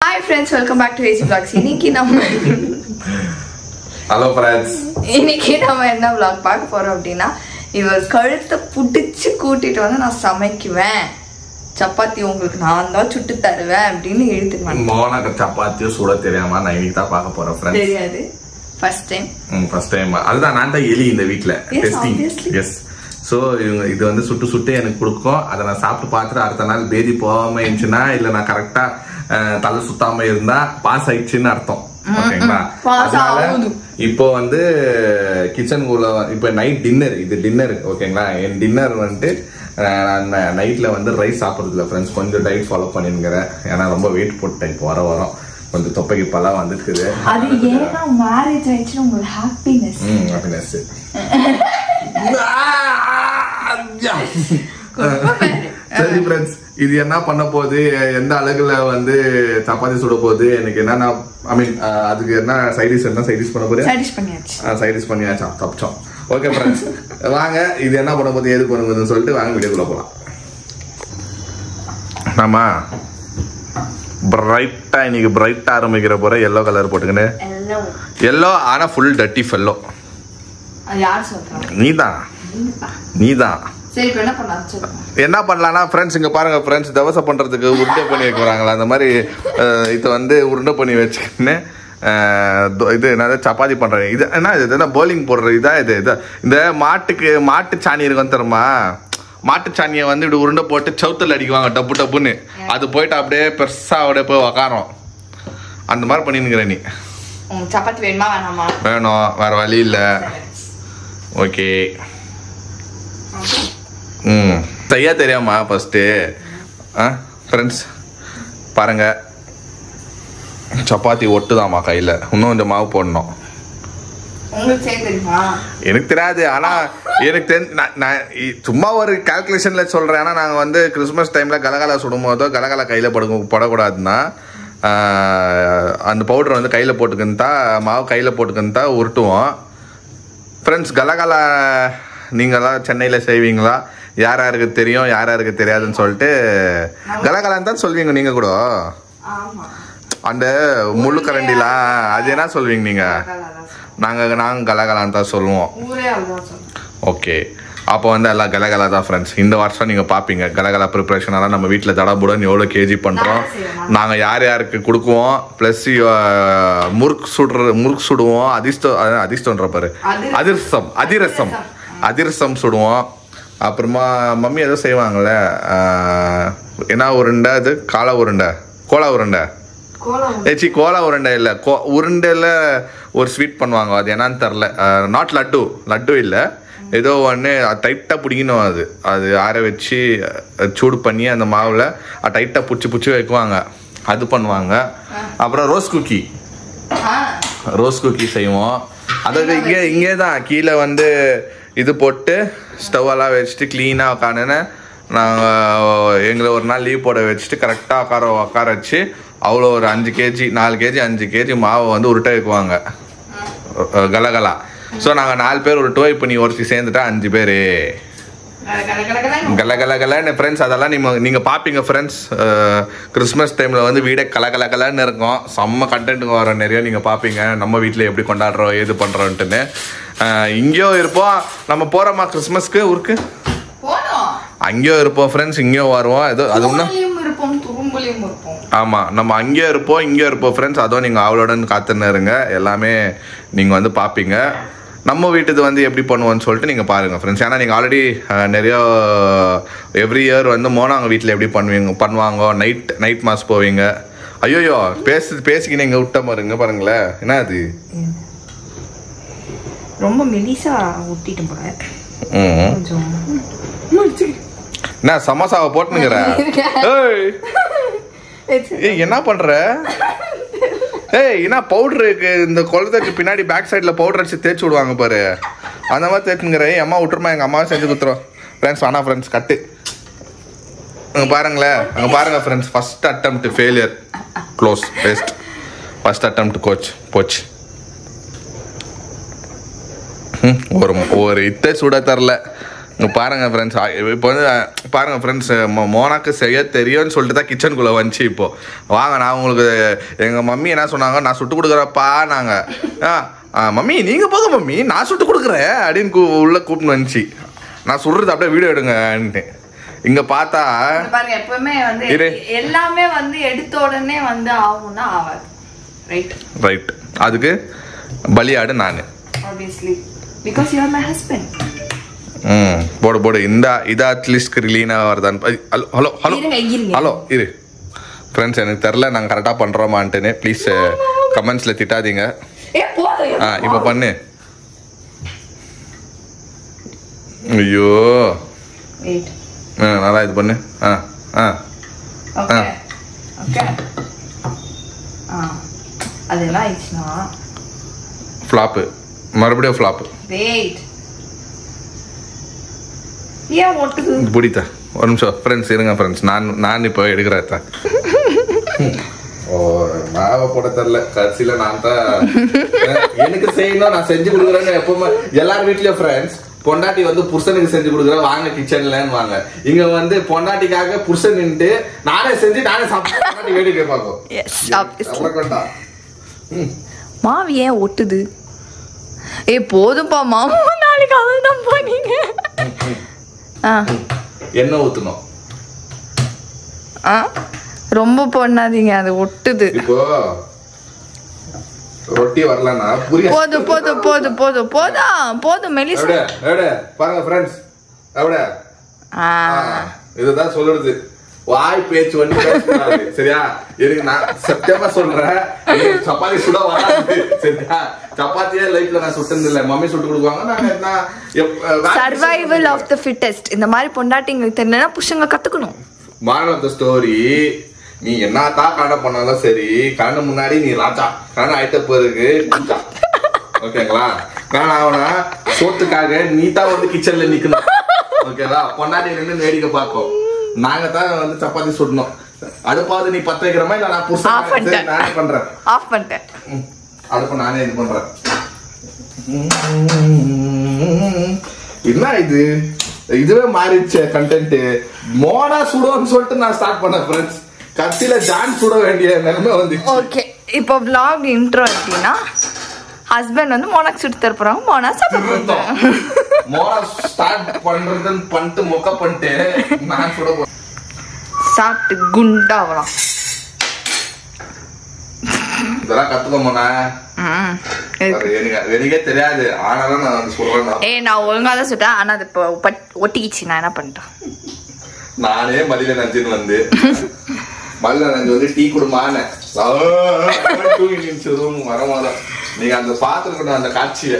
Hi friends, welcome back to AC Vlogs. இன்னைக்கு நம்ம Hello friends. இன்னைக்கு நம்ம என்ன vlog பார்க்க போறோம் அப்படினா இவர் கழுத்தை புடிச்சு கூட்டிட்டு வந்து நான் சமைக்குவேன். சப்பாத்தி உங்களுக்கு நான் தான் சுட்டு தருவேன் அப்படினு எழுதிட்டு மோனாக்கு சப்பாத்தி சுட தெரியாம நான் இன்னைக்கு தான் பார்க்க போறேன் friends. தெரியாது. First time. அதுதான் நான் தான் எலி இந்த வீட்ல டெஸ்டிங். எஸ். சோ இது வந்து சுட்டு எனக்கு கொடுக்கும். அத நான் சாப்பிட்டு பார்த்துட்டு அடுத்த நாள் பேதி போகாம இருந்துச்சுன்னா இல்ல நான் கரெக்டா தலை சுத்தாம இருந்தா பாஸ் ஆயிடுச்சுன்னு அர்த்தம். ஓகேங்களா? இப்போ வந்து கிச்சனுக்குள்ள இப்போ நைட் டின்னர் இது டின்னர். ஓகேங்களா? என் டின்னர் வந்துட்டு நான் நைட்ல வந்து ரைஸ் சாப்பிடுறதுல ஃப்ரெண்ட்ஸ் கொஞ்சம் டயட் ஃபாலோ பண்ணிருக்கிறேன். ஏன்னா ரொம்ப வெயிட் போட்டேன் இப்போ வரோம் கொஞ்சம் தொப்பைக்கு பலாம் வந்துருக்குது. அது ஏன்னா மேரேஜ் ஆயிடுச்சுன்னா உங்களுக்கு ஹாப்பினஸ். ஹாப்பினஸ். சரி ஃப்ரெண்ட்ஸ், இது என்ன பண்ண போகுது, எந்த அழகுல வந்து சப்பாத்தி சுட போகுது, எனக்கு என்னன்னா ஐ மீன் அதுக்கு என்ன சைடிஷ் பண்ண போகுது, சைடிஷ் பண்ணியாச்சா தப்பிச்சோம். ஓகே ஃப்ரெண்ட்ஸ், வாங்க இது என்ன பண்ண போகுது எது பண்ணுறதுன்னு சொல்லிட்டு வாங்க வீடியோக்குள்ள போகலாம். நம்ம பிரைட்டா இன்னைக்கு பிரைட்டா ஆரம்பிக்கிற போற எல்லோ கலர் போட்டுக்கின்னு எல்லோ ஆனா ஃபுல் டட்டி ஃபெல்லோ. நீதான் என்ன பண்ணலாம்னா ஃப்ரெண்ட்ஸ் இங்க பாருங்க ஃப்ரெண்ட்ஸ், தவசை பண்றதுக்கு உருண்டை பண்ணி வைக்கிறாங்களா அந்த மாதிரி இது வந்து உருண்டை பண்ணி வச்சுக்கின்னு இது என்னது சப்பாத்தி பண்றேன். இது என்ன போலிங் போடுற இதா இது இந்த மாட்டு சாணி இருக்கும் தெரியுமா, மாட்டு சாணியை வந்து இப்படி உருண்டை போட்டு சவுத்துல அடிக்குவாங்க டப்பு டப்புன்னு, அது போயிட்டு அப்படியே பெருசா அப்படியே போய் உக்காரோம். அந்த மாதிரி பண்ணினுக்கிறேன். நீ சப்பாத்தி வேணுமா வேணாமா? வேணும், வேற வழி இல்லை. ஓகே. செய்ய தெரியாமா ஃபர்ஸ்ட்டு ஃப்ரெண்ட்ஸ் பாருங்க, சப்பாத்தி ஒட்டுதாமா கையில், இன்னும் கொஞ்சம் மாவு போடணும். எனக்கு தெரியாது, ஆனா எனக்கு நான் சும்மா ஒரு கால்குலேஷன்ல சொல்றேன். ஏன்னா நாங்கள் வந்து கிறிஸ்மஸ் டைம்ல கலகலா சுடும் போதோ கலகலா கையில் படக்கூடாதுன்னா அந்த பவுடர் வந்து கையில் போட்டுக்கின்னு மாவு கையில் போட்டுக்கின்னு தான் உருட்டுவோம். ஃப்ரெண்ட்ஸ் கலகலா நீங்களாம் சென்னையில் செய்வீங்களா, யார் யாருக்கு தெரியும் யார் யாருக்கு தெரியாதுன்னு சொல்லிட்டு கலகலான்னு தான் சொல்வீங்க நீங்க கூட. அந்த முள்ளு கரண்டிலாம் அது என்ன சொல்வீங்க நீங்க? நாங்கள் கலகலான்னு தான் சொல்லுவோம். ஓகே, அப்போ வந்து எல்லாம் கலகலா தான் ஃப்ரெண்ட்ஸ். இந்த வருஷம் நீங்கள் பார்ப்பீங்க கலகலா ப்ரிப்ரேஷனெல்லாம் நம்ம வீட்டில் தடபுடன் எவ்வளோ கேஜி பண்ணுறோம், நாங்கள் யார் யாருக்கு கொடுக்குவோம், ப்ளஸ் முறுக்கு சுடுவோம், அதிர்ஷ்டன்ற பாரு அதிரசம் சுடுவோம். அப்புறமா மம்மி ஏதோ செய்வாங்கள்ல, என்ன உருண்டை அது, கோலா உருண்டை இல்லை, உருண்டையில் ஒரு ஸ்வீட் பண்ணுவாங்க, அது என்னன்னு தெரில. நாட் லட்டு இல்லை, ஏதோ ஒன்று டைட்டாக பிடிக்கணும். அது ஆற வச்சு சூடு பண்ணி அந்த மாவில் டைட்டாக பிடிச்சி வைக்குவாங்க, அது பண்ணுவாங்க. அப்புறம் ரோஸ் குக்கி செய்வோம். அதாவது இங்கே தான் கீழே வந்து இது போட்டு ஸ்டவ்வெல்லாம் வச்சுட்டு க்ளீனாக உட்காந்துன்னு நாங்கள் எங்களை ஒரு நாள் லீவ் போட வச்சுட்டு கரெக்டாக உட்கார வச்சு அவ்வளோ ஒரு 5 கேஜி 4 கேஜி 5 கேஜி மாவை வந்து உருட்டை வைக்குவாங்க கலகலா. ஸோ நாங்கள் 4 பேர் உருட்டுவோம். இப்போ நீ ஒருத்தி சேர்ந்துட்டா 5 பேர் கலகலன்னு ஃப்ரெண்ட்ஸ். அதெல்லாம் நீங்கள் பார்ப்பீங்க ஃப்ரெண்ட்ஸ். கிறிஸ்மஸ் டைமில் வந்து வீடே கலகலன்னு இருக்கும், செம்ம கண்டென்ட்டுங்க வரும் நிறைய. நீங்கள் பார்ப்பீங்க நம்ம வீட்டில் எப்படி கொண்டாடுறோம் ஏது பண்ணுறோன்ட்டுன்னு. இங்கேயோ இருப்போம், நம்ம போகிறோமா கிறிஸ்மஸ்க்கு ஊருக்கு, அங்கேயோ இருப்போம் ஃப்ரெண்ட்ஸ், இங்கேயோ வருவோம். ஏதோ அது ஒன்றும் ஆமாம், நம்ம அங்கேயோ இருப்போம் ஃப்ரெண்ட்ஸ். அதுவும் நீங்கள் அவளோடன்னு காத்துன்னு இருங்க, எல்லாமே நீங்கள் வந்து பார்ப்பீங்க. நம்ம வீட்டுது வந்து எப்படி பண்ணுவோன்னு சொல்லிட்டு நீங்கள் பாருங்கள் ஃப்ரெண்ட்ஸ். ஏன்னா நீங்கள் ஆல்ரெடி நிறைய எவ்ரி இயர் வந்து மோனாங்க வீட்டில் எப்படி பண்ணுவாங்க நைட் மாஸ் போவீங்க. ஐயோயோ பேசிக்கின்னு இங்கே விட்ட பாருங்க பாருங்களேன், என்ன அது ரொம்ப மெலிசா ஊட்டிட்டு போறேன். என்ன சமோசாவை போட்டுனுங்கிற? என்ன பண்ற? என்ன பவுடருக்கு இந்த குழந்தைக்கு பின்னாடி பேக் சைடில் பவுடர் அடிச்சு தேய்ச்சி விடுவாங்க பாரு, அந்த மாதிரி தேய்ச்சுங்கிற. அம்மா விட்டுருமா, எங்கள் அம்மாவை செஞ்சு கொடுத்துரும் ஃப்ரெண்ட்ஸ். வேணா ஃப்ரெண்ட்ஸ் கட்டு அங்கே பாருங்களேன், அங்கே பாருங்க friends. First attempt failure, close waste. First attempt போச்சு. ஒரு இத்தை சுட தரல பாருங்க ஃப்ரெண்ட்ஸ், இப்போ வந்து பாருங்க ஃப்ரெண்ட்ஸ், மோனாக்கு செய்ய தெரியும்னு சொல்லிட்டு தான் கிச்சனுக்குள்ளே வந்துச்சு. இப்போ வாங்க, நான் உங்களுக்கு எங்கள் மம்மி என்ன சொன்னாங்க, நான் சுட்டு கொடுக்குறப்பா நாங்கள் மம்மி நீங்கள் போங்க மம்மி நான் சுட்டு கொடுக்குறேன் அப்படின்னு உள்ளே கூப்பிட்டு வந்துச்சு. நான் சுடுறது அப்படியே வீடியோ எடுங்கன்ட்டு. இங்கே பார்த்தா பாருங்க, எப்பவுமே வந்து எல்லாமே வந்து எடுத்த உடனே வந்து ஆகும்னா ஆகாது. ரைட், அதுக்கு பலியாடு நான். obviously because you are my husband. போடு இது அட்லீஸ்ட் க்ளீனாக வருதான்னு. ஹலோ ஹலோ இரு ஃப்ரெண்ட்ஸ், எனக்கு தெரில நாங்கள் கரெக்டாக பண்ணுறோமான்ட்டுன்னு. ப்ளீஸ் கமெண்ட்ஸில் திட்டாதீங்க. இப்போ பண்ணு. ஐயோ நல்லா இது பண்ணு. அதெல்லாம் ஆயிடுச்சுனா ஃப்ளாப்பு, மறுபடியும் ஃப்ளாப்பு. ஏன் ஒட்டுது பிடித்தா ஒரு நிமிஷம் ஃப்ரெண்ட்ஸ் இருங்க ஃப்ரெண்ட்ஸ், நான் இப்போ எடுக்கிறேன். மாவை போட தெரியல, கடைசியில் நான் தான் எனக்கு செய்யணும், நான் செஞ்சு கொடுக்குறேன்னு. எப்பவுமே எல்லார் வீட்லயும் ஃப்ரெண்ட்ஸ் பொண்டாட்டி வந்து புருஷனுக்கு செஞ்சு கொடுக்குறேன் வாங்க கிச்சன்லன்னு வாங்க. இங்க வந்து பொண்டாட்டிக்காக புருஷன் நின்று நானே செஞ்சு நானே சாப்பிட்டு வேடிக்கை பார்க்கும். மாவு ஏன் ஒட்டுது? போதும்பா மாவு, நாளைக்கு அதுதான் போனீங்க. எண்ணெய் ஊத்தணும். ரொம்ப பண்ணாதீங்க, அது ஒட்டுது. இப்போ ரொட்டி வரலன்னா புரிய. போதும் போதும் போதும் போதும் போதும் போதும் மெலிசா. பாருங்க ஃப்ரெண்ட்ஸ், அப்படியே இதுதான் சொல்றது. வாய் பேச்சு வந்து சரியா? எனக்கு நான் செப்டம்பர் சொல்றேன், சப்பாத்தி சுட வராது சரியா? சப்பாத்தியே லைஃப்ல நான் சுட்டது இல்ல, மம்மி சுட்டு கொடுக்குவாங்க. Survival of the fittest. இந்த மாதிரி பொண்டாட்டிங்களுக்கு தெரியலனா புருஷங்க கத்துக்கணும். மாரல் ஆஃப் தி ஸ்டோரி, நீ என்னதான் காண பண்ணாலும் சரி, கண்ணு முன்னாடி நீ ராஜா, கண்ணு ஆயிட்ட பிறகு ஓகேங்களா? காண ஆகனா சோத்துக்காக நீ தான் வந்து கிச்சன்ல நிக்கணும். ஓகேவா? பொண்டாட்டி நின்று வேடிக்கை பார்க்கும். நாங்க தான் வந்து சப்பாத்தி சுடணும். அடுப்பாவது நீ பத்த வைக்கிறமா இல்ல நான் புருஷன் நானே பண்றேன். ஆஃப் பண்ணிட்டேன். அடுப்பு நானே இது பண்றேன். என்ன இது? இதுவே மாறிடுச்சு கண்டென்ட். மோனா சுடுவோம்னு சொல்லிட்டு நான் ஸ்டார்ட் பண்ணேன் ஃப்ரெண்ட்ஸ். கத்தில ஜான் சுட வேண்டிய நிலைமை வந்துச்சு. ஓகே, இப்போ vlog இன்ட்ரோ அப்படின்னா ஹஸ்பண்ட் வந்து மோனாக்கு சுட்டு தர போறாங்க. மோனா சாப்பிட்டு மோனா ஸ்டார்ட் பண்றதுன்னு பண்ணிட்டு மொக்க பண்ணிட்டு நான் சுட போறேன். சாப்பிட்டு குண்டாகலாம். இதெல்லாம் கத்துக்க மோனா. எனக்கே தெரியாது, ஆனாலும் நான் சொல்றேன். நான் ஒழுங்கா தான் சுட்டேன், ஆனா அது இப்போ ஒட்டிக்கிச்சு. நான் என்ன பண்ணிட்டேன், நானே மதியில நஞ்சுன்னு வந்து மதியில நஞ்சு வந்து டீ குடும்பான்னு வரமாதான். நீங்க அந்த பாத்துருக்கணும் அந்த காட்சிய.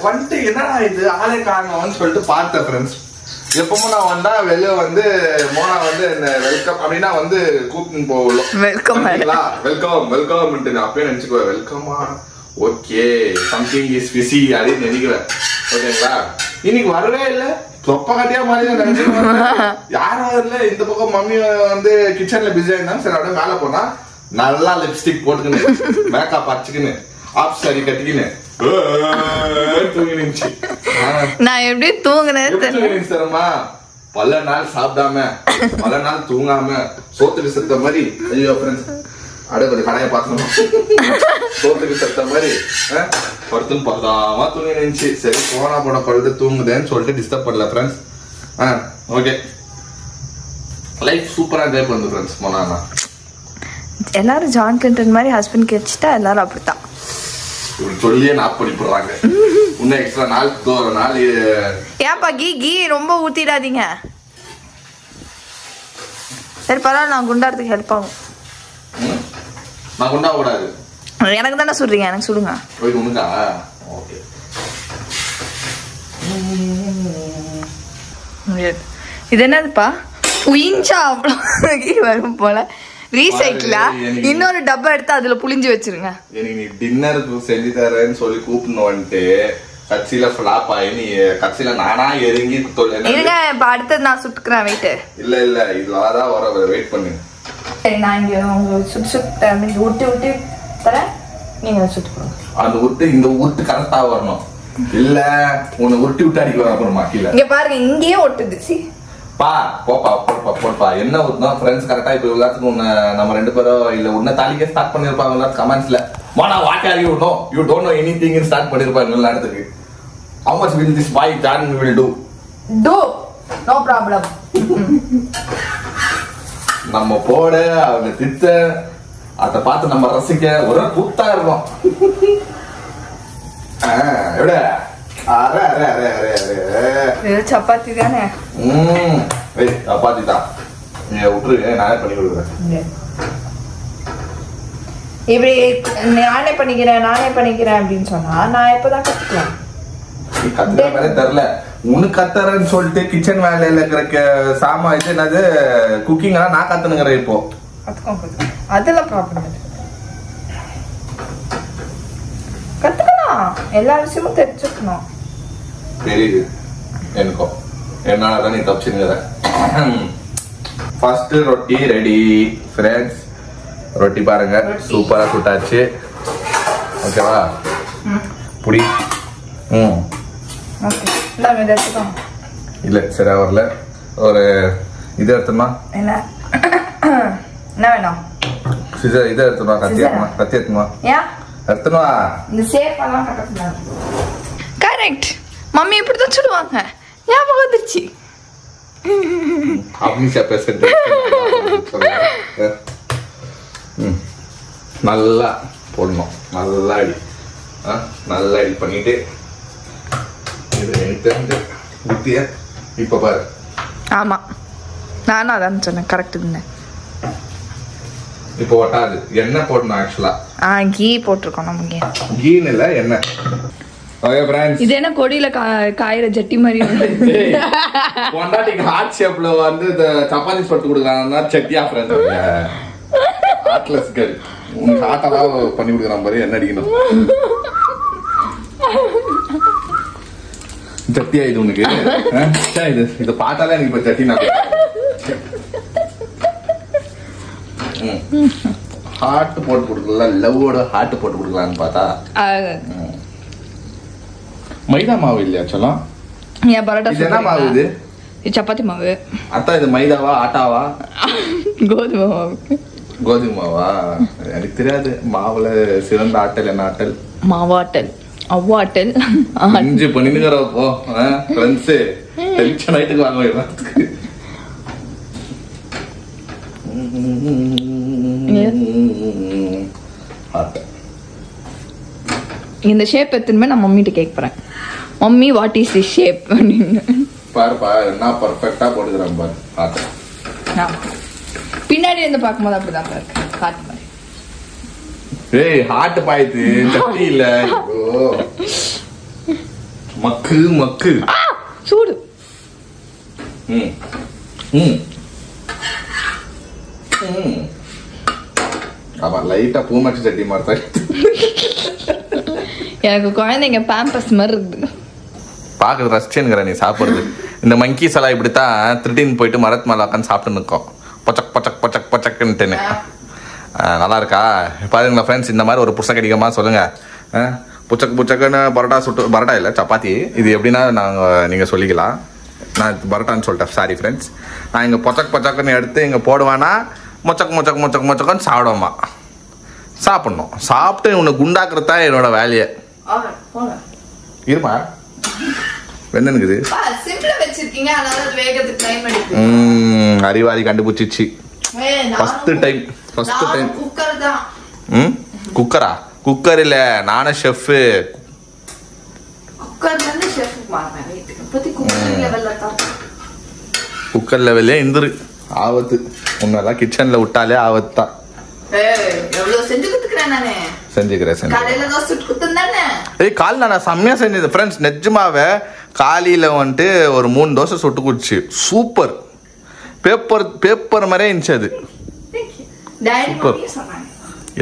வந்துட்டு என்னடா இது ஆளே காரணம்னு சொல்லிட்டு பார்த்தேன் ஃப்ரெண்ட்ஸ். எப்பவும் நான் வந்தா வெளியே வந்து மோனா வந்து இந்த வெல்கம் அப்படின்னா வந்து கூப்பிட்டு போகலாம். வெல்கம் வெல்கம் வெல்கம் அப்பயே நினைச்சுக்குவேன். வெல்கமா ஓகே சம்திங் இஸ் பிஸி அப்படின்னு நினைக்கிறேன். ஓகேங்களா? இன்னைக்கு வரவே இல்லை. தொப்ப கட்டியா மாதிரி யாரும் இல்ல. இந்த பக்கம் மம்மி வந்து கிச்சன்ல பிஸியா இருந்தாங்க. சரி அப்படியே மேல போனா நல்லா லிப்ஸ்டிக் போட்டுக்கின்னு மேக்கப் அடிச்சுக்கின்னு ஆப் சாரி கட்டிக்கின்னு தூங்கி நினைச்சு. நான் எப்படி தூங்குனேன் தெரியுமா? பல நாள் சாப்பிடாம பல நாள் தூங்காம சோத்துக்கு செத்த மாதிரி. ஐயோ ஃப்ரெண்ட்ஸ், அப்படியே கொஞ்சம் கடையை பார்த்தோம். சோத்துக்கு செத்த மாதிரி படுத்துன்னு படுதாமா தூங்கி நினைச்சு. சரி போனா போன படுத்து தூங்குதேன்னு சொல்லிட்டு டிஸ்டர்ப் பண்ணல ஃப்ரெண்ட்ஸ். ஓகே, லைஃப் சூப்பரா என்ஜாய் பண்ணுது ஃப்ரெண்ட்ஸ். போனா எல்லாரும் ஜான் கிளின்டன் மாதிரி ஹஸ்பண்ட் கிடைச்சிட்டா எல்லாரும் அப்படித்தான் சொல்லியே நான் படிப்படுறாங்க. இன்னும் எக்ஸ்ட்ரா நாள் நாள். ஏன்பா கீ ரொம்ப ஊத்திடாதீங்க. சரி பரவாயில்ல, நான் குண்டாடுறதுக்கு ஹெல்ப் ஆகும். நான் குண்டா கூடாது. எனக்கு தானே சொல்றீங்க, எனக்கு சொல்லுங்க. இது என்னதுப்பா? புயிஞ்சா அவ்வளோ வரும் போல. ரீசைக்கிளா? இன்னொரு டப்பா எடுத்து அதுல புளிஞ்சு வச்சிருங்க. எனக்கு நீ டின்னருக்கு செஞ்சு தரேன்னு சொல்லி கூப்பிடணும்ட்டு கட்சியில ஃபிளாப் ஆகி நீ கட்சியில நானா இறங்கி இருங்க. இப்ப அடுத்தது நான் சுட்டுக்கிறேன். வெயிட் இல்ல இதுலதான் வர வெயிட் பண்ணு. நான் இங்க உருட்டு தரேன், நீங்க சுட்டுக்கணும். அந்த உருட்டு இந்த உருட்டு கரெக்டா வரணும். இல்ல உன்னை உருட்டி விட்டு அடிக்கலாம் அப்புறமா கீழே. இங்க பாருங்க இங்கேயே ஒட்டுது. சி பா போப்பா போப்பா போப்பா என்ன ஊத்துனா ஃப்ரெண்ட்ஸ் கரெக்டா இப்ப எல்லாத்துக்கும் உன்னை நம்ம 2 பேரும் இல்ல உன்னை தாலிக்கே ஸ்டார்ட் பண்ணிருப்பாங்க எல்லாரும் கமெண்ட்ஸ்ல. வாடா what are you know you don't know anything in start பண்ணிருப்பாங்க எல்லா இடத்துக்கு. How much will this boy John will do? Do no problem. நம்ம போட அவங்க திட்ட அத பார்த்து நம்ம ரசிக்க ஒரு கூத்தா இருக்கும். எவ்வளோ array array array array array chapati தானே. ஏய் சப்பாத்தி தான் நீ விட்டுரு நானே பண்ணி கொடுக்குறேன். இப்படி நானே பண்ணிக்கிறேன் அப்படின்னு சொன்னா நான் எப்பதான் கத்துக்கலாம்? நீ கத்துற மாதிரி தெரியல உனக்கு கத்துறன்னு சொல்லிட்டு கிச்சன் வேலையில இருக்கிற சாமா இது என்னது குக்கிங் எல்லாம் நான் கத்துனுங்கிறேன் இப்போ. அதெல்லாம் ப்ராப்ளம் இல்லை, கத்துக்கலாம். எல்லா விஷயமும் தெரிஞ்சுக்கணும். தெரியுது எனக்கும் என்னாலதான் நீ தப்பிச்சுங்கிற. ஃபர்ஸ்ட் ரொட்டி ரெடி ஃப்ரெண்ட்ஸ். ரொட்டி பாருங்க சூப்பரா சுட்டாச்சு. ஓகேவா புடி. ஓகே இந்தாங்க இதை எடுத்துக்கோங்க. இல்ல சரியா வரல. ஒரு இது எடுத்துமா என்ன என்ன வேணும்? சிசர் இதை எடுத்துமா கத்தி எடுத்துமா ஏன் எடுத்துமா இந்த ஷேப் எல்லாம் கட்டக்கூடாது. கரெக்ட் மம்மி இப்படிதான் சொல்லுவாங்க. ஞாபகம் வந்துருச்சு. அம்னிஷா பேசுறது நல்லா போடணும். நல்லா அடி நல்லா அடி பண்ணிட்டு இது எனக்கு தெரிஞ்ச புத்திய இப்ப பாரு. ஆமா நானும் அதான் சொன்னேன். கரெக்ட் தானே. இப்போ ஒட்டாது. எண்ணெய் போடணும் ஆக்சுவலா. கீ போட்டிருக்கோம் நம்ம. கீன்னு இல்ல எண்ணெய். ஓகே ஃப்ரெண்ட்ஸ் இது என்ன கொடியில காயிற ஜட்டி மாதிரி பொண்டாட்டிக்கு ஹார்ட் ஷேப்ல வந்து சப்பாத்தி போட்டு கொடுக்கறாங்கன்னா சட்டியா ஃப்ரெண்ட்ஸ் ஹார்ட்லெஸ் கேர்ள். உனக்கு ஹார்ட்டா பண்ணி கொடுக்கறான் பாரு. என்ன அடிக்கணும் சட்டியா இது உனக்கு? இது பார்த்தாலே எனக்கு இப்ப சட்டி நான் ஹார்ட் போட்டு கொடுக்கலாம். லவ்வோட ஹார்ட் போட்டு கொடுக்கலான்னு பார்த்தா மைதா மாவு இல்லையா சொல்லலாம். இது என்ன மாவு? இது சப்பாத்தி மாவு. அத்தா இது மைதாவா ஆட்டாவா? கோதுமை மாவு. கோதுமை மாவா? எனக்கு தெரியாது. மாவுல சிறந்த ஆட்டல் என்ன ஆட்டல்? மாவாட்டல் அவ்வாட்டல் அஞ்சு பண்ணினுங்கிறப்போ ஃப்ரெண்ட்ஸ் டென்ஷன் ஆயிட்டு வாங்க எல்லாத்துக்கு. இந்த ஷேப் எடுத்துன்னு நான் மம்மிட்ட கேட்க போறேன். Mummy what is the shape அப்படின்னு. பாருப்பா என்ன பர்ஃபெக்ட்டா போடுறேன் பாரு. பாத்து பின்னாடி இருந்து பாக்கும்போது அப்படிதான் பாருக்கு. காட்டு மாதிரி. ஏய் ஹார்ட் பாயித்து சட்டி இல்ல. ஐயோ மக்கு மக்கு சூடு. ஆமா லைட்டா பூமாச்சி சட்டி மாதிரி. எனக்கு குழந்தைங்க பேம்பஸ் மாதிரி இருக்குது. பாக்குறது ரசிச்சுங்கிற நீ சாப்பிடுறது. இந்த மங்கீஸ் எல்லாம் இப்படித்தான் திருட்டின்னு போயிட்டு மரத்து மேல உட்காந்து சாப்பிட்டு நிற்கும். பொச்சக் பொச்சக் பொச்சக் பொச்சக்குன்ட்டுன்னு. நல்லா இருக்கா பாருங்களா ஃப்ரெண்ட்ஸ். இந்த மாதிரி ஒரு புதுசாக கிடைக்குமா சொல்லுங்க. புச்சக்கு புச்சக்குன்னு பரோட்டா சுட்டு பரோட்டா இல்லை சப்பாத்தி. இது எப்படின்னா நீங்கள் சொல்லிக்கலாம். நான் பரோட்டான்னு சொல்லிட்டேன் சாரி ஃப்ரெண்ட்ஸ். நான் இங்கே பொச்சக் பொச்சக்குன்னு எடுத்து இங்கே போடுவேன்னா மொச்சக்கு மொச்சக்கு மொச்சக்கு மொச்சக்குன்னு சாப்பிடுவோம்மா. சாப்பிட்ணும். சாப்பிட்டு உன்னை குண்டாக்குறது தான் என்னோட வேலையை. இருமா வெந்தனுக்குது அறிவாளி கண்டுபிடிச்சிச்சு. ஃபர்ஸ்ட் டைம் குக்கரா? குக்கர் இல்ல நானே ஷெஃப். குக்கர் லெவல்லே இந்துரு ஆபத்து. உன்னெல்லாம் கிச்சன்ல விட்டாலே ஆபத்து தான். செஞ்சுக்கிறேன். ஏய் காலைல நான் செம்மையா செஞ்சது ஃப்ரெண்ட்ஸ். நெஜமாவே காலையில வந்துட்டு ஒரு 3 தோசை சுட்டு குடிச்சு சூப்பர். பேப்பர் மாதிரியே இருந்துச்சு அது.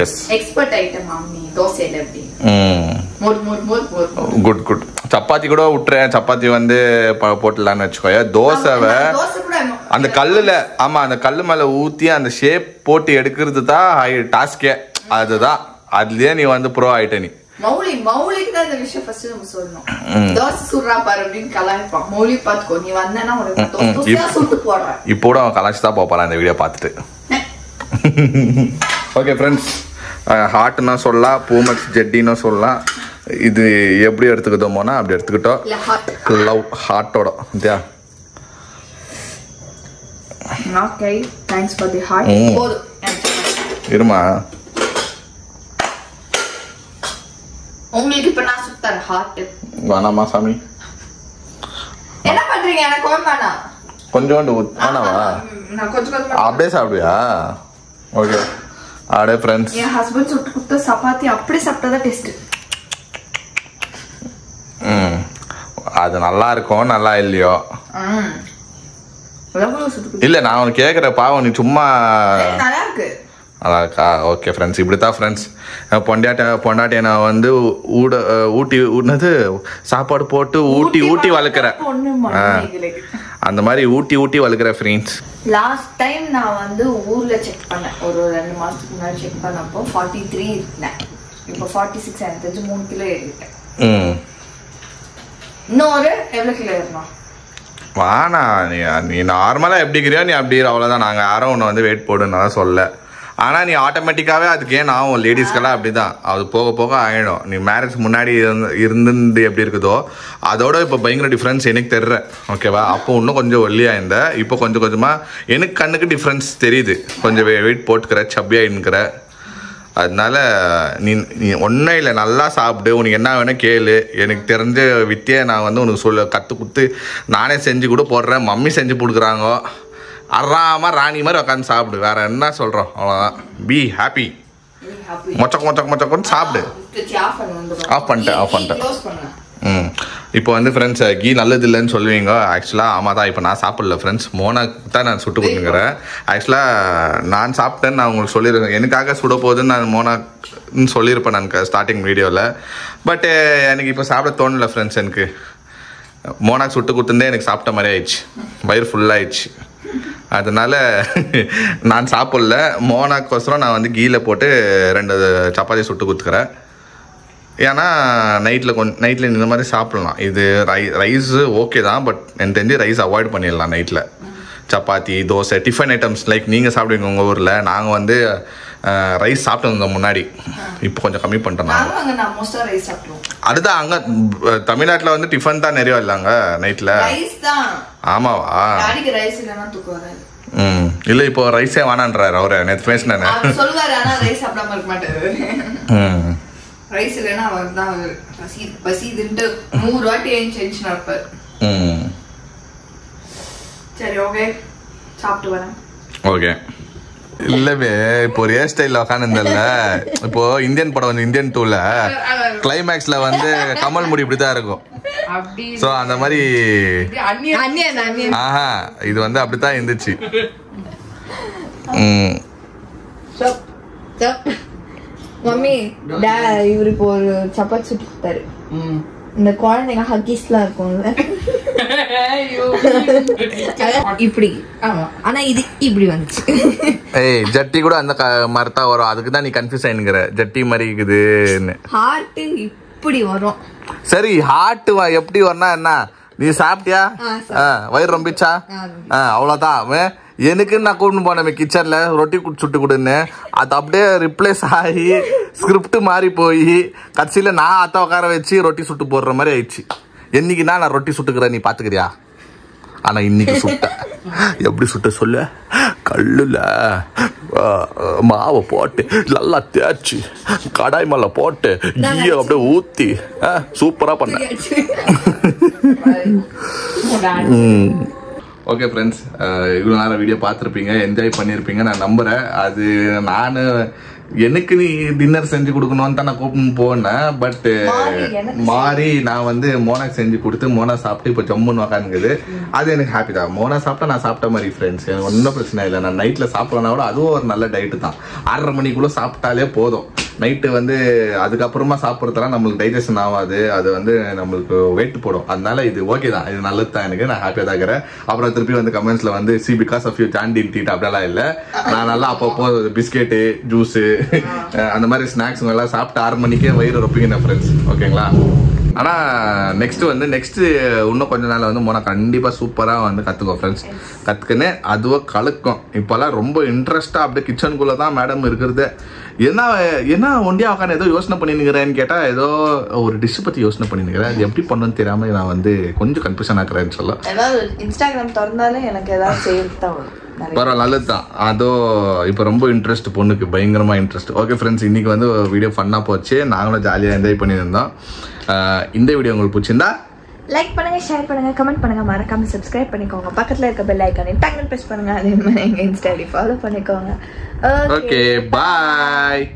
எஸ் எக்ஸ்பர்ட் ஐட்டம் மம்மி தோசைல எப்படி. Good good. சப்பாத்தி கூட விட்டுறேன். சப்பாத்தி வந்து போட்டுலான்னு வச்சுக்கோய. தோசைவை அந்த கல்லுல ஆமா அந்த கல்லு மேல ஊத்தி அந்த ஷேப் போட்டு எடுக்கிறது தான் டாஸ்கே. அதுதான் அதுலயே நீ வந்து ப்ரோ ஆயிட்ட. நீ மௌலிக்கு தான் இந்த விஷயம் ஃபர்ஸ்ட் நம்ம சொல்லணும். தோசை சுடுறா பாரு அப்படின்னு கலாய்ப்பான். மௌலி பாத்துக்கோ, நீ வந்தேன்னா உனக்கு தோசையா சுட்டு போடுறேன். இப்போ அவன் கலாய்ச்சி தான் போப்பான் இந்த வீடியோ பார்த்துட்டு. ஓகே ஃப்ரெண்ட்ஸ், ஹார்ட்னா சொல்லலாம், பூமெக்ஸ் ஜெட்டின்னு சொல்லலாம். இது எப்படி எடுத்துக்கிட்டோமோனா அப்படி எடுத்துக்கிட்டோம். லவ் ஹார்ட்டோட India. Okay, thanks for the heart. போதும் இருமா, உங்களுக்கு இப்ப நான் சுத்தறேன் ஹார்ட். வேணாமா சாமி? என்ன பண்றீங்க? எனக்கு வேணாம். கொஞ்சோண்டு வேணாவா? நான் கொஞ்சம் அப்படியே சாப்பிடுவியா? ஓகே. அப்படியே ஃப்ரெண்ட்ஸ், என் ஹஸ்பண்ட் சுட்டு கொடுத்த சப்பாத்தி அப்படியே சாப்பிட்டதா டேஸ்ட். அது நல்லா இருக்கும், நல்லா இல்லையோ இல்ல, நான் உனக்கு கேட்குற பாவம், நீ சும்மா நல்லா இருக்கு. நல்லா இருக்கா? ஓகே ஃப்ரெண்ட்ஸ், இப்படி தான் ஃப்ரெண்ட்ஸ் பொண்டாட்டியை நான் வந்து ஊட்டினது சாப்பாடு போட்டு ஊட்டி வளர்க்குறேன். அந்த மாதிரி ஊட்டி வளர்க்குற ஃப்ரெண்ட்ஸ். லாஸ்ட் டைம் நான் வந்து ஊர்ல செக் பண்ணேன், ஒரு 2 மாசத்துக்கு முன்னாடி செக் பண்ணப்போ 43 இருந்தேன். இப்போ 46 எனக்கு தெரிஞ்சு 3 கிலோ ஏறிட்டேன். இன்னொரு எவ்வளவு கிலோ ஏறணும்? வானா, நீ நார்மலாக எப்படி இருக்கிறியோ நீ அப்படி அவ்வளோதான். நாங்கள் யாரும் ஒன்று வந்து வெயிட் போடுன்னு தான் சொல்ல. ஆனால் நீ ஆட்டோமேட்டிக்காகவே அதுக்கு ஏன் ஆகும், லேடிஸ்க்கெல்லாம் அப்படி தான், அது போக போக ஆகிடும். நீ மேரேஜ் முன்னாடி இருந்து எப்படி இருக்குதோ அதோட இப்போ பயங்கர டிஃப்ரென்ஸ் எனக்கு தெரிற. ஓகேவா? அப்போ இன்னும் கொஞ்சம் ஒல்லியாக இருந்த, இப்போ கொஞ்சம் கொஞ்சமாக எனக்கு கண்ணுக்கு டிஃப்ரென்ஸ் தெரியுது. கொஞ்சம் வெயிட் போட்டுக்கிற, சப்பியாகின்னுக்கிற. அதனால நீ ஒன்றும் இல்லை, நல்லா சாப்பிடு, உனக்கு என்ன வேணும் கேளு. எனக்கு தெரிஞ்ச வித்தியை நான் வந்து உனக்கு கற்றுக் கொடுத்து நானே செஞ்சு கூட போடுறேன். மம்மி செஞ்சு கொடுக்குறாங்க. அறாம ராணி மாதிரி உட்காந்து சாப்பிடு. வேற என்ன சொல்கிறோம், அவ்வளோதான். Be happy. மொச்சக்கொன்னு சாப்பிடு. ஆஃப் பண்ணிட்டேன். இப்போ வந்து ஃப்ரெண்ட்ஸ், கீ நல்லது இல்லைன்னு சொல்லுவீங்க. ஆக்சுவலாக ஆமாம் தான். இப்போ நான் சாப்பிடல ஃப்ரெண்ட்ஸ், மோனாக்கு தான் நான் சுட்டு கொடுத்துக்கிறேன். ஆக்சுவலாக நான் சாப்பிட்டேன்னு நான் உங்களுக்கு சொல்லியிருக்கேன். எனக்காக சுட போகுதுன்னு நான் மோனாக்குன்னு சொல்லியிருப்பேன் நான் ஸ்டார்டிங் வீடியோவில். பட்டு எனக்கு இப்போ சாப்பிட தோணலை ஃப்ரெண்ட்ஸ். எனக்கு மோனாக்கு சுட்டு கொடுத்துருந்தே எனக்கு சாப்பிட்ட மாதிரி ஆயிடுச்சு, வயிறு ஃபுல்லாகிடுச்சு. அதனால நான் சாப்பிடல. மோனாக்கோசரம் நான் வந்து கீழே போட்டு 2 சப்பாத்தி சுட்டு கொடுத்துக்கிறேன். ஏன்னா நைட்டில் இந்த மாதிரி சாப்பிட்லாம். இது ரைஸு ஓகே தான், பட் எனக்கு தெரிஞ்சு ரைஸ் அவாய்ட் பண்ணிடலாம் நைட்டில். Chapati, dosa, tiffin items like நீங்கள் சாப்பிடுவீங்க உங்கள் ஊரில். நாங்கள் வந்து ரைஸ் சாப்பிட்டு வந்தோம் முன்னாடி, இப்போ கொஞ்சம் கம்மி பண்ணிட்டோம். அதுதான் அங்கே தமிழ்நாட்டில் வந்து டிஃபன் தான் நிறைய இல்லைங்க நைட்டில். ஆமாவா? இல்லை, இப்போ ரைஸே வேணான்றாரு அவரு. நேற்று பேசினேன். ரைஸ் இல்லைன்னா அவர் தான் பசிதுன்ட்டு 100 வாட்டி எழுந்து நடப்பார். சரி, ஓகே, சாப்பிட்டு வரேன். ஓகே. இல்லவே இப்போ ஒரு ஹேர் ஸ்டைலில் உட்காந்துருந்தல. இப்போ இந்தியன் படம் வந்து இந்தியன் 2ல கிளைமேக்ஸ்ல வந்து கமல் முடி இப்படிதான் இருக்கும். ஸோ அந்த மாதிரி இது வந்து அப்படித்தான் இருந்துச்சு. மம்மி இவரு இப்போ ஒரு சப்பாத்தி சுட்டு கொடுத்தாரு. இந்த குழந்தைங்க ஹக்கீஸ்லாம் இருக்கும்ல, இப்படி. ஆனா இது இப்படி வந்துச்சு. ஏய், ஜட்டி கூட அந்த மாதிரி தான் வரும். அதுக்கு தான் நீ கன்ஃபியூஸ் ஆயினுங்கிற. ஜட்டி மாதிரி இருக்குதுன்னு. ஹார்ட் இப்படி வரும். சரி, ஹார்ட் எப்படி வரனா என்ன? நீ சாப்பிட்டியா? வயிறு ரொம்பிச்சா? அவ்வளோதான். எனக்கு நான் கூட்டின்னு போனேன் கிச்சன்ல ரொட்டி சுட்டு கொடுன்னு. அது அப்படியே ரிப்ளேஸ் ஆகி ஸ்கிரிப்ட் மாறி போய் கடைசியில் நான் அத்தை உட்கார வச்சு ரொட்டி சுட்டு போடுற மாதிரி ஆயிடுச்சு. என்னைக்குன்னா நான் ரொட்டி சுட்டுக்கிறேன், நீ பார்த்துக்கிறியா? ஆனால் இன்னைக்கு சுட்ட எப்படி சுட்ட சொல்ல, கல்லுல மாவை போட்டு நல்லா தேய்ச்சி கடாய் மேலே போட்டு கீயை அப்படியே ஊற்றி சூப்பராக பண்ணேன். ஓகே ஃப்ரெண்ட்ஸ், இவ்வளோ நேரம் வீடியோ பார்த்துருப்பீங்க, என்ஜாய் பண்ணியிருப்பீங்க நான் நம்புகிறேன். அது நான் எனக்கு நீ டின்னர் செஞ்சு கொடுக்கணும்னு தான் நான் கூப்பிட்டு போனேன். பட் மாறி நான் வந்து மோனாக்கு செஞ்சு கொடுத்து மோனா சாப்பிட்டு இப்போ ஜம்முன்னு உக்காந்துக்குது. அது எனக்கு ஹாப்பி தான். மோனா சாப்பிட்டா நான் சாப்பிட்ட மாதிரி ஃப்ரெண்ட்ஸ். எனக்கு ஒன்றும் பிரச்சனை இல்லை. நான் நைட்டில் சாப்பிட்றனா கூட அதுவும் ஒரு நல்ல டயட்டு தான். 6:30 மணிக்குள்ளே சாப்பிட்டாலே போதும். நைட்டு வந்து அதுக்கப்புறமா சாப்பிட்றதுலாம் நம்மளுக்கு டைஜஷன் ஆகாது, அது வந்து நம்மளுக்கு வெயிட் போடும். அதனால இது ஓகே தான், இது நல்லது தான், எனக்கு நான் ஹாப்பியாக தான் இருக்கிறேன். அப்புறம் திருப்பி வந்து கமெண்ட்ஸ்ல வந்து பிகாஸ் ஆஃப் யூ ஜாண்டி டீட் அப்படிலாம் இல்லை, நான் நல்லா அப்பப்போ பிஸ்கெட்டு ஜூஸு அந்த மாதிரி ஸ்நாக்ஸுங்க எல்லாம் சாப்பிட்டு 6 மணிக்கே வயிறு ரொப்பிங்க ஃப்ரெண்ட்ஸ், ஓகேங்களா? ஆனால் நெக்ஸ்ட் இன்னும் கொஞ்ச நாள் வந்து மோனா கண்டிப்பாக சூப்பராக வந்து கற்றுக்கோ ஃப்ரெண்ட்ஸ். கற்றுக்குன்னு அதுவோ கலக்கும். இப்போல்லாம் ரொம்ப இன்ட்ரெஸ்டாக அப்படியே கிச்சனுக்குள்ளே தான் மேடம் இருக்கிறது. என்ன ஒண்டியா உட்காந்து ஏதோ யோசனை பண்ணினுக்கிறேன்னு கேட்டால் ஏதோ ஒரு டிஷ் பற்றி யோசனை பண்ணினுக்கிறேன். அது எப்படி பண்ணணும்னு தெரியாமல் நான் வந்து கொஞ்சம் கன்ஃபியூஷன் ஆக்குறேன்னு சொல்ல. ஏதாவது இன்ஸ்டாகிராம் திறந்தாலே எனக்கு ஏதாவது செய்யறது தான் வரும். பரவாயில்ல, நல்லது தான். அதோ இப்போ ரொம்ப இன்ட்ரெஸ்ட், பொண்ணுக்கு பயங்கரமாக இன்ட்ரெஸ்ட். ஓகே ஃப்ரெண்ட்ஸ், இன்றைக்கி வந்து வீடியோ ஃபன்னாக போச்சு, நாங்களும் ஜாலியாக என்ஜாய் பண்ணியிருந்தோம். இந்த வீடியோ உங்களுக்கு பிடிச்சிருந்தா லைக் பண்ணுங்க, ஷேர் பண்ணுங்க, கமெண்ட் பண்ணுங்க, மறக்காம சப்ஸ்கிரைப் பண்ணிக்கோங்க. பக்கத்துல இருக்க பெல் ஐகானை டக்குனு பிரஸ் பண்ணுங்க. அதே மாதிரி எங்க இன்ஸ்டா ஐடி ஃபாலோ பண்ணிக்கோங்க. ஓகே, பாய்.